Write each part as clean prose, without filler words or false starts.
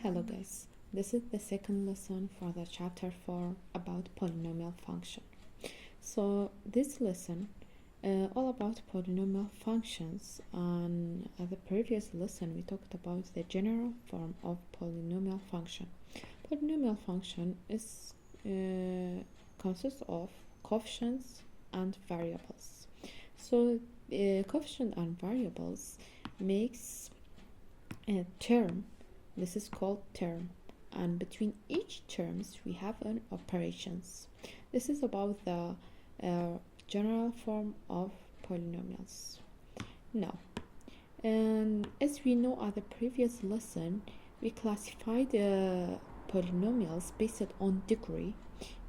Hello guys, this is the second lesson for the chapter 4 about polynomial function. So this lesson all about polynomial functions, and at the previous lesson we talked about the general form of polynomial function. Polynomial function is consists of coefficients and variables. So coefficient and variables makes a term. This is called term, and between each terms we have an operations. This is about the general form of polynomials. Now, and as we know at the previous lesson, we classified polynomials based on degree.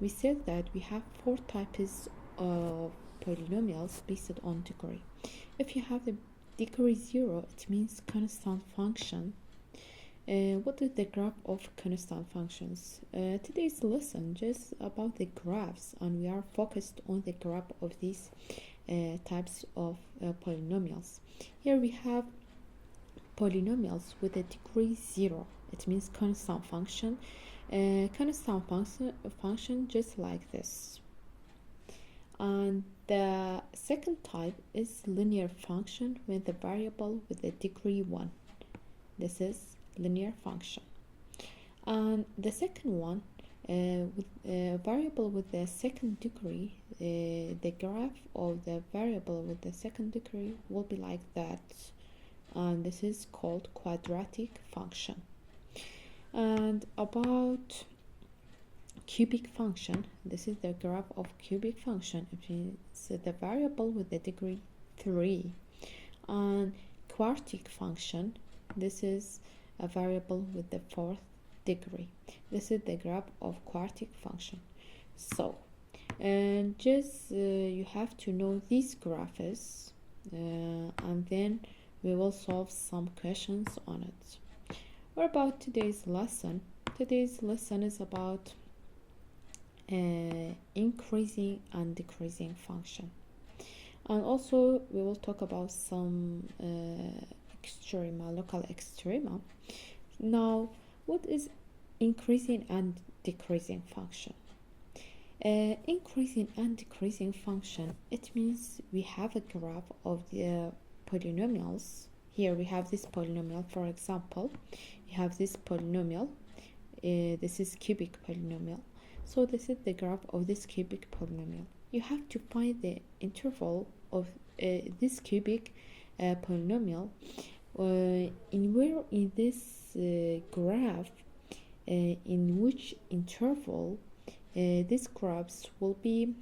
We said that we have 4 types of polynomials based on degree. If you have the degree 0, it means constant function. What is the graph of constant functions? Today's lesson just about the graphs, and we are focused on the graph of these types of polynomials. Here we have polynomials with a degree 0. It means constant function. Constant function just like this. And the second type is linear function with a variable with a degree 1. This is linear function. And the second one, with a variable with the second degree, the graph of the variable with the second degree will be like that, and this is called quadratic function. And about cubic function, this is the graph of cubic function. It means the variable with the degree 3. And quartic function, this is a variable with the 4th degree. This is the graph of quartic function. So, and just you have to know these graphs, and then we will solve some questions on it. What about today's lesson? Today's lesson is about increasing and decreasing function, and also we will talk about some extrema, local extrema. Now, what is increasing and decreasing function? Increasing and decreasing function, it means we have a graph of the polynomials. Here we have this polynomial, for example. We have this polynomial. This is cubic polynomial. So this is the graph of this cubic polynomial. You have to find the interval of this cubic polynomial. In where in this graph, in which interval these graphs will be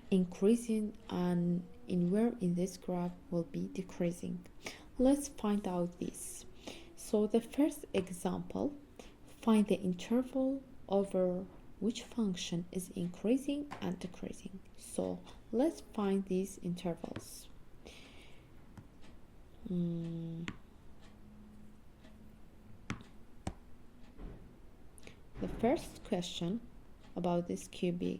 increasing, and in where in this graph will be decreasing. Let's find out this. So the first example, find the interval over which function is increasing and decreasing. So let's find these intervals. The first question about this cubic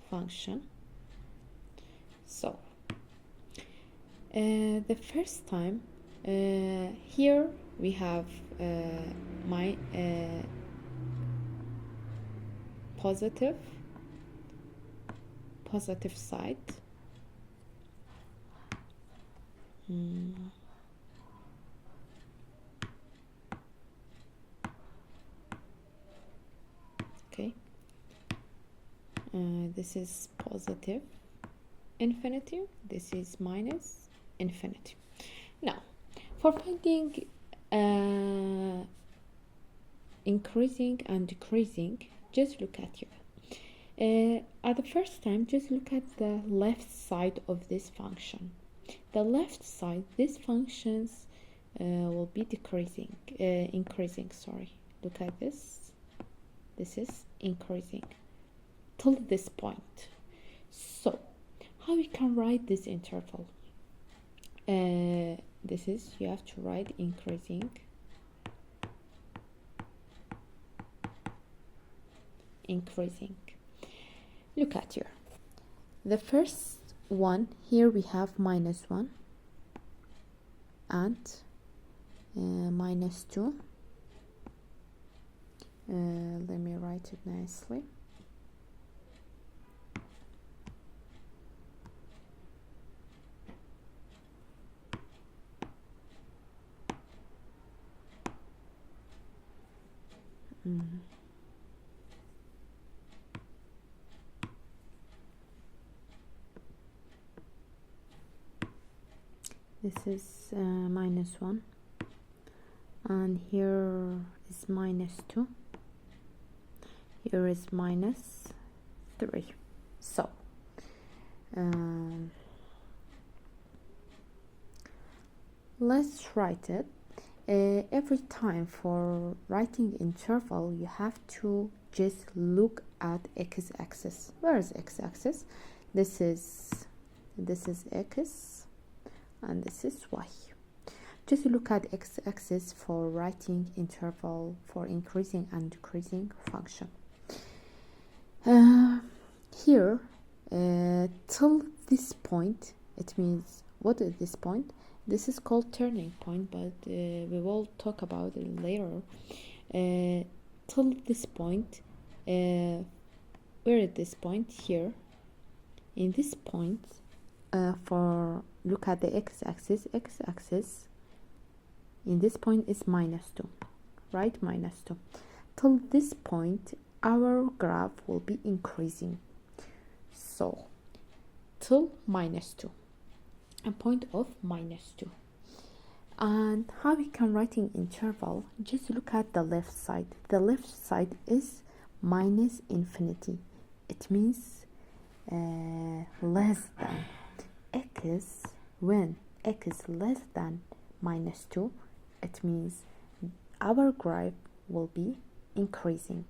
function. So the first time, here we have my positive side. Okay, this is positive infinity, this is minus infinity. Now, for finding increasing and decreasing, just look at here. At the first time, just look at the left side of this function. The left side, these functions will be decreasing, increasing, sorry. Look at this. This is increasing till this point. So, how we can write this interval? This is, you have to write increasing, increasing. Look at here. The first one, here we have -1 and minus 2. Let me write it nicely. This is minus 1, and here is minus 2, here is minus 3. So let's write it. Every time for writing interval, you have to just look at x-axis. Where is x-axis? This is x and this is y. Just look at x-axis for writing interval for increasing and decreasing function. Here till this point, it means, what is this point? This is called turning point, but we will talk about it later. Till this point, where is this point? Here. In this point, for look at the x-axis, in this point is minus 2, right? Minus 2. Till this point, our graph will be increasing. So, till minus 2. A point of minus 2. And how we can write in interval? Just look at the left side. The left side is minus infinity. It means less than x. When x is less than minus 2, it means our graph will be increasing.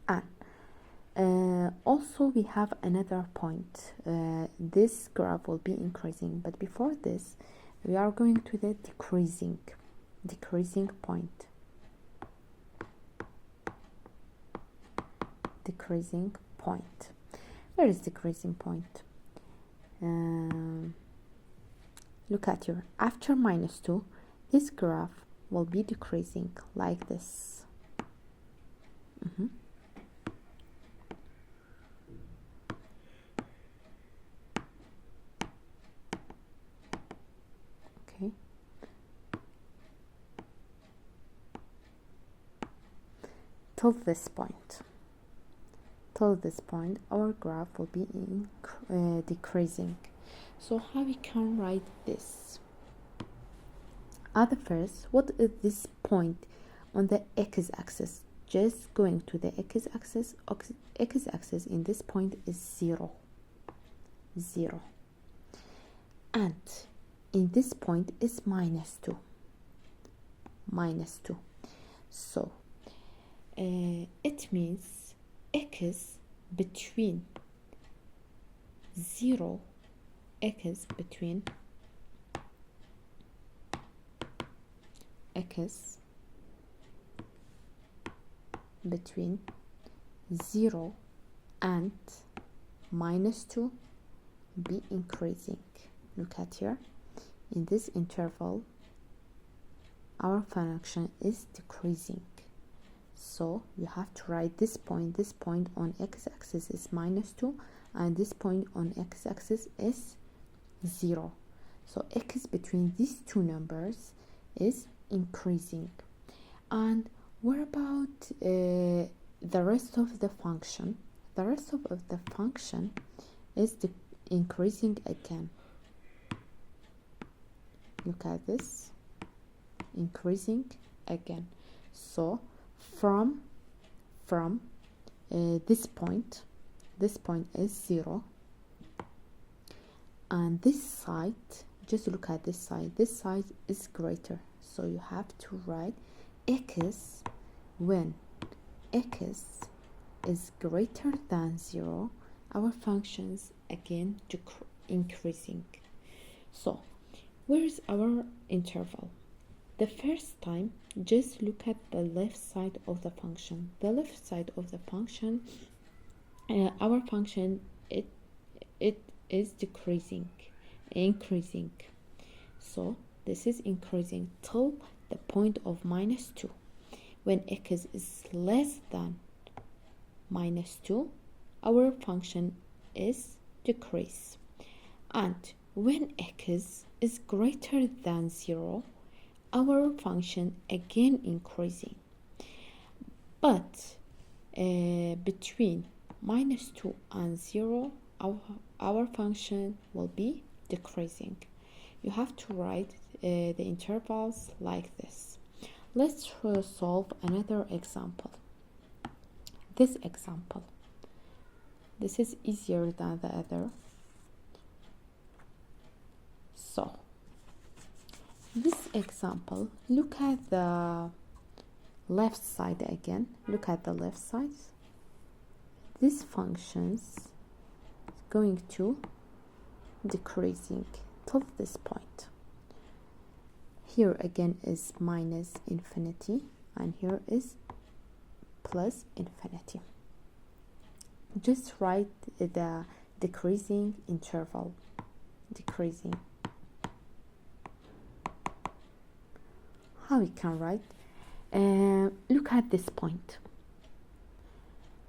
And also we have another point. This graph will be increasing, but before this we are going to the decreasing point. Decreasing point. Where is decreasing point? Look at here. After minus 2, this graph will be decreasing like this. Okay. Till this point. Till this point, our graph will be decreasing. So how we can write this? At the first, what is this point on the x-axis? Just going to the x-axis. X-axis in this point is 0. And in this point is minus 2. So it means x between 0, x between x between 0 and minus 2 be increasing. Look at here. In this interval, our function is decreasing. So you have to write this point. This point on x-axis is minus 2, and this point on x-axis is 0. So x between these two numbers is increasing. And what about the rest of the function? The rest of the function is increasing again. Look at this, increasing again. So from this point is 0, and this side, just look at this side is greater. So you have to write x when x is greater than 0, our functions again increasing. So where is our interval? The first time, just look at the left side of the function. The left side of the function, our function, it is decreasing, increasing. So this is increasing till the point of minus 2. When x is less than minus 2, our function is decrease. And when x is greater than 0, our function again increasing. But between minus 2 and 0, our function will be decreasing. You have to write the intervals like this. Let's solve another example. This example. This is easier than the other. So, this example, look at the left side again. Look at the left side. This function's going to decreasing till this point. Here again is minus infinity, and here is plus infinity. Just write the decreasing interval. Decreasing. How we can write? Look at this point.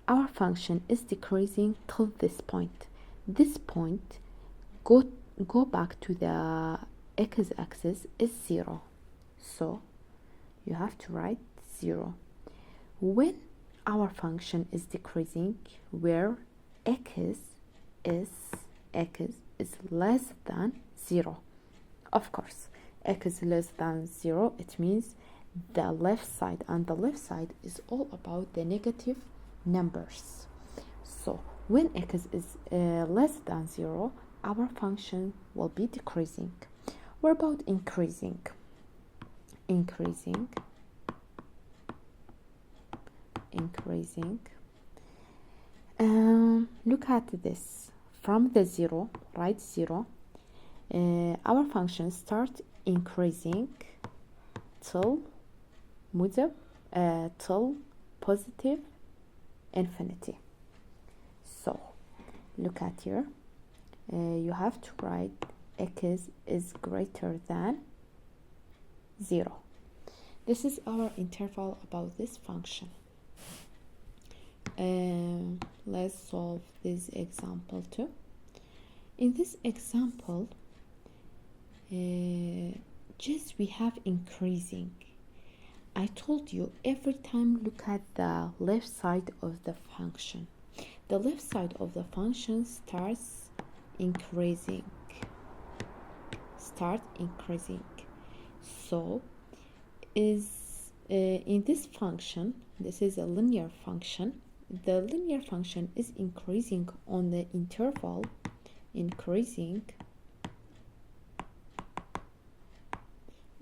Our function is decreasing till this point. This point, go back to the x-axis is 0. So you have to write 0. When our function is decreasing, where x is less than 0. Of course, x is less than 0, it means the left side, and the left side is all about the negative numbers. So when x is less than 0, our function will be decreasing. What about increasing? Increasing. Look at this. From the 0, write 0. Our function starts increasing till positive infinity. So look at here. You have to write x is greater than 0. This is our interval about this function. Let's solve this example too. In this example, just we have increasing. I told you every time look at the left side of the function. The left side of the function starts increasing. So in this function, this is a linear function. The linear function is increasing on the interval, increasing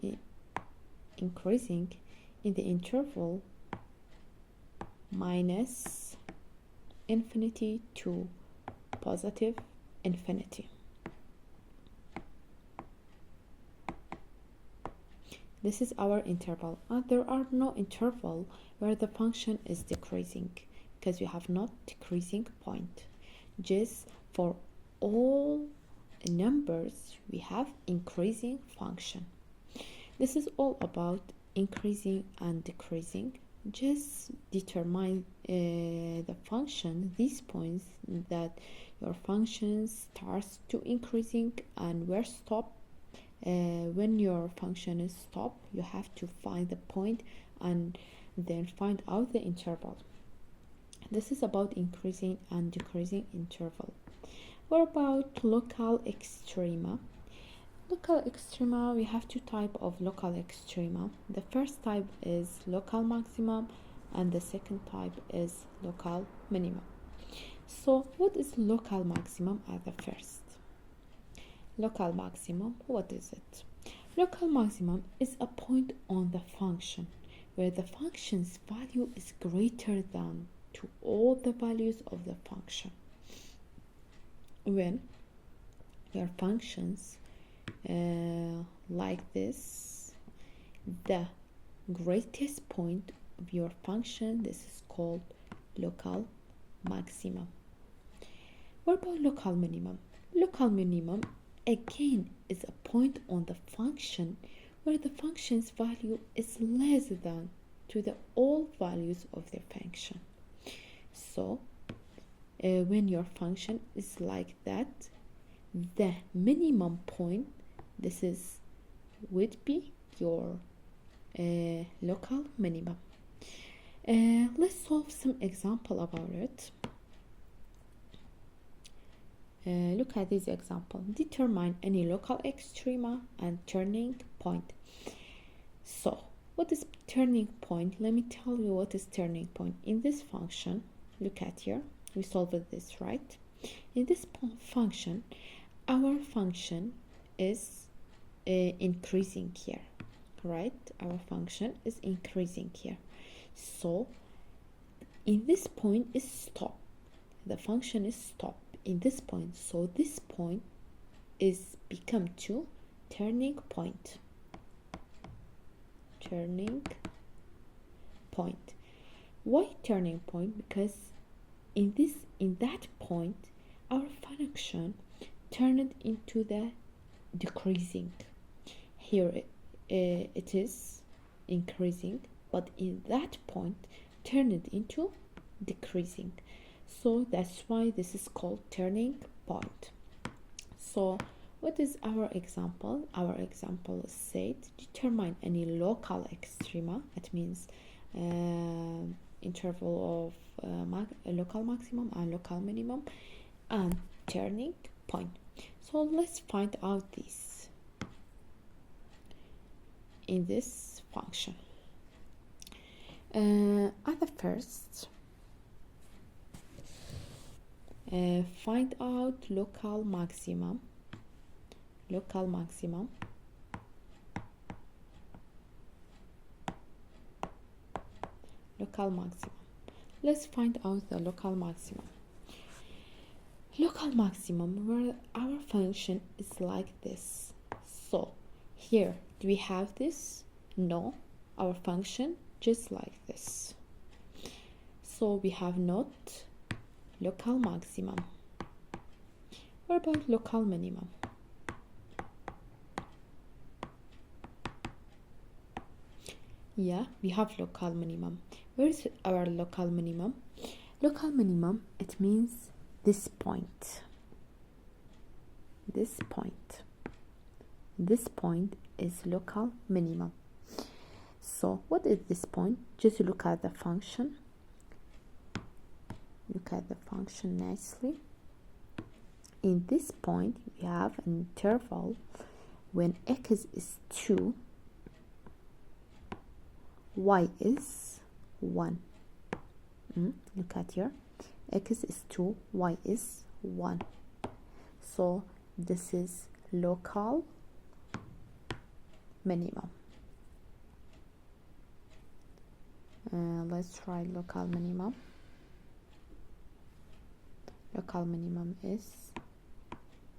in the interval minus infinity to positive infinity. This is our interval, and there are no interval where the function is decreasing, because we have not decreasing point. Just for all numbers we have increasing function. This is all about increasing and decreasing. Just determine the function, these points that your function starts to increasing and where stop. When your function is stop, you have to find the point and then find out the interval. This is about increasing and decreasing interval. What about local extrema? Local extrema, we have two types of local extrema. The first type is local maximum, and the second type is local minimum. So what is local maximum at the first? Local maximum, what is it? Local maximum is a point on the function where the function's value is greater than to all the values of the function. When your functions like this, the greatest point of your function, this is called local maximum. What about local minimum? Local minimum again is a point on the function where the function's value is less than to the all values of the function. So when your function is like that, the minimum point, this is would be your local minimum. Let's solve some example about it. Look at this example. Determine any local extrema and turning point. So what is turning point? Let me tell you what is turning point. In this function, look at here, we solved this, right? In this function, our function is increasing here, right? Our function is increasing here. So in this point is stop. The function is stop in this point. So this point is become to turning point. Turning point. Why turning point? Because in that point our function turned into the decreasing. Here it is increasing, but in that point turned into decreasing. So that's why this is called turning point. So what is our example? Our example said determine any local extrema. That means interval of local maximum and local minimum and turning point. So let's find out this in this function. At the first, find out local maximum. Local maximum. Local maximum. Let's find out the local maximum. Local maximum where our function is like this. So here, do we have this? No, our function just like this. So we have not local maximum. What about local minimum? Yeah, we have local minimum. Where is our local minimum? Local minimum, it means this point. This point. This point is local minimum. So what is this point? Just look at the function. Look at the function nicely. In this point, we have an interval when x is 2, y is 1. Look at here. X is 2, y is 1. So this is local minimum. Let's try local minimum. Local minimum is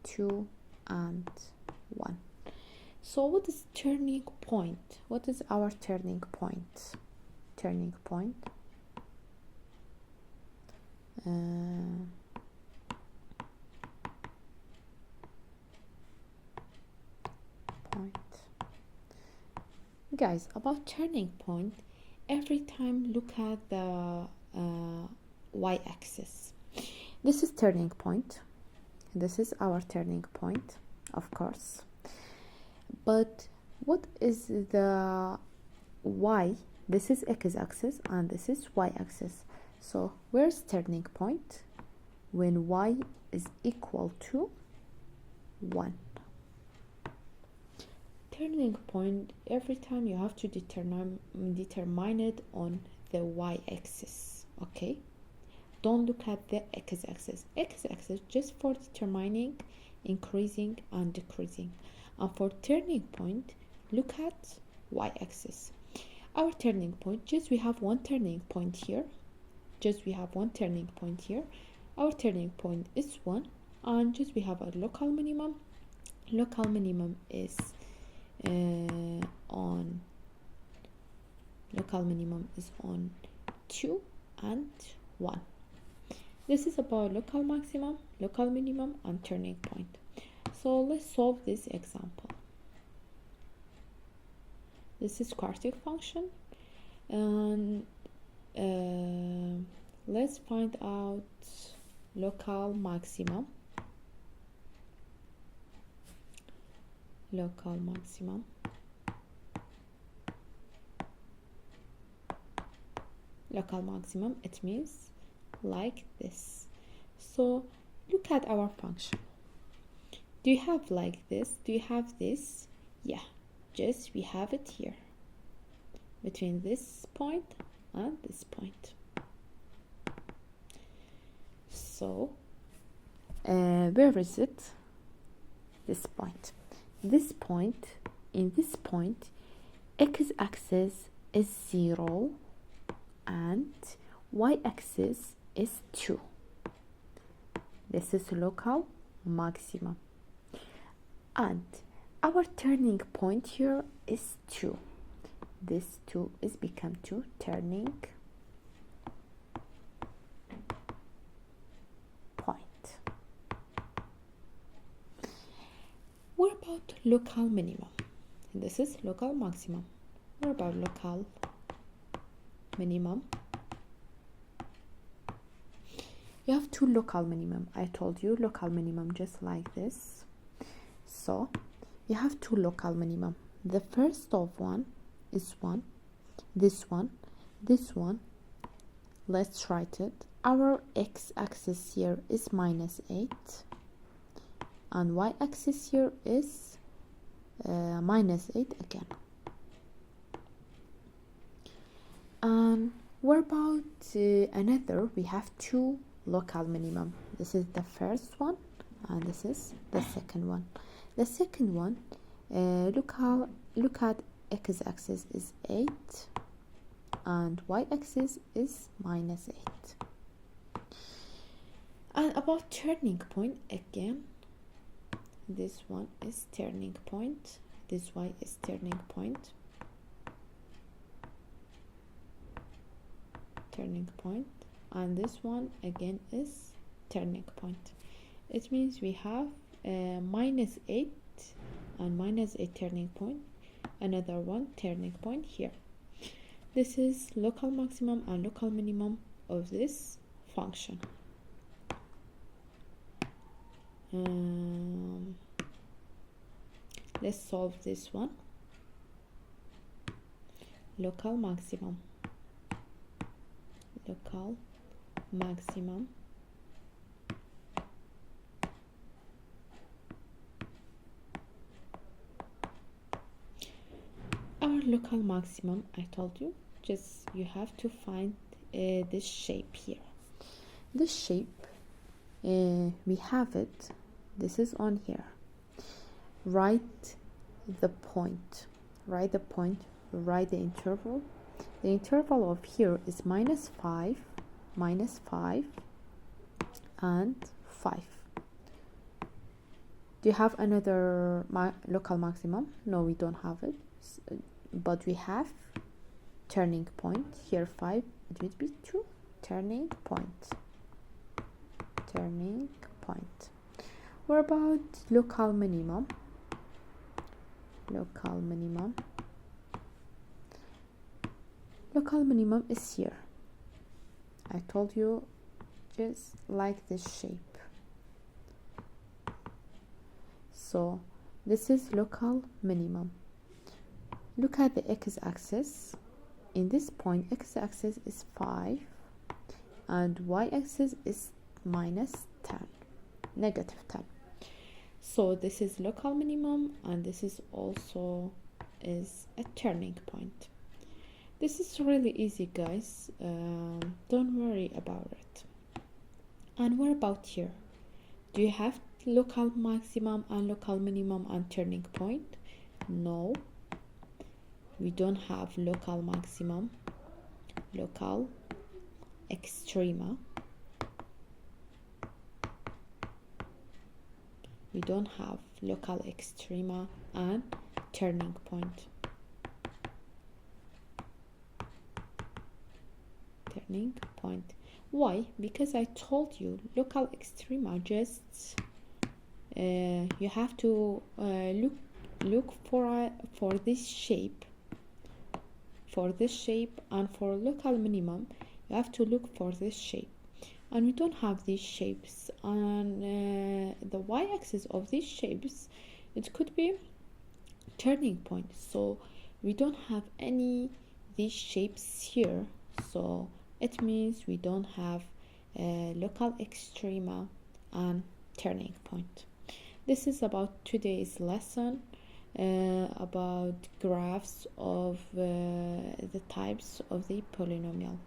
2 and 1. So what is turning point? What is our turning point? Turning point. Point. Guys, about turning point, every time look at the y-axis. This is turning point. This is our turning point, of course. But what is the y? This is x-axis and this is y-axis. So where's turning point? When y is equal to 1. Turning point, every time you have to determine it on the y-axis. Okay, don't look at the x-axis. X-axis just for determining increasing and decreasing, and for turning point look at y-axis. Our turning point, just we have one turning point here. Our turning point is 1, and just we have a local minimum. Local minimum is on 2 and 1. This is about local maximum, local minimum, and turning point. So let's solve this example. This is quartic function, and let's find out local maximum. Local maximum. Local maximum, it means like this. So look at our function. Do you have like this? Do you have this? Yeah, just we have it here between this point and this point. So where is it? This point. This point, in this point, x-axis is 0 and y-axis is 2. This is local maximum. And our turning point here is 2. This 2 is become 2, turning point. What about local minimum? This is local maximum. What about local minimum? You have two local minimum. I told you local minimum just like this. So you have two local minimum. The first of one is 1. This one. Let's write it. Our x-axis here is -8. And y-axis here is -8 again. And what about another? We have two local minimum. This is the first one and this is the second one. The second one, look at x-axis is 8 and y-axis is -8. And about turning point, again, this one is turning point, this y is turning point, and this one again is turning point. It means we have -8 and -8 turning point, another one turning point here. This is local maximum and local minimum of this function. Let's solve this one. Local maximum. Local maximum. Our local maximum, I told you, just you have to find this shape here. This shape, we have it. This is on here. Write the point. Write the point. Write the interval. The interval of here is -5, -5, and 5. Do you have another local maximum? No, we don't have it. But we have turning point here 5. It would be 2. Turning point. Turning point. What about local minimum? Local minimum. Local minimum is here. I told you, just like this shape. So this is local minimum. Look at the x-axis. In this point, x-axis is 5 and y-axis is -10, -10. So this is local minimum and this is also is a turning point. This is really easy, guys. Don't worry about it. And what about here? Do you have local maximum and local minimum and turning point? No, we don't have local maximum, local extrema. We don't have local extrema and turning point. Turning point. Why? Because I told you local extrema just you have to look for this shape for this shape, and for local minimum you have to look for this shape, and we don't have these shapes. And the y-axis of these shapes, it could be turning point, so we don't have any these shapes here, so it means we don't have local extrema and turning point. This is about today's lesson about graphs of the types of the polynomial.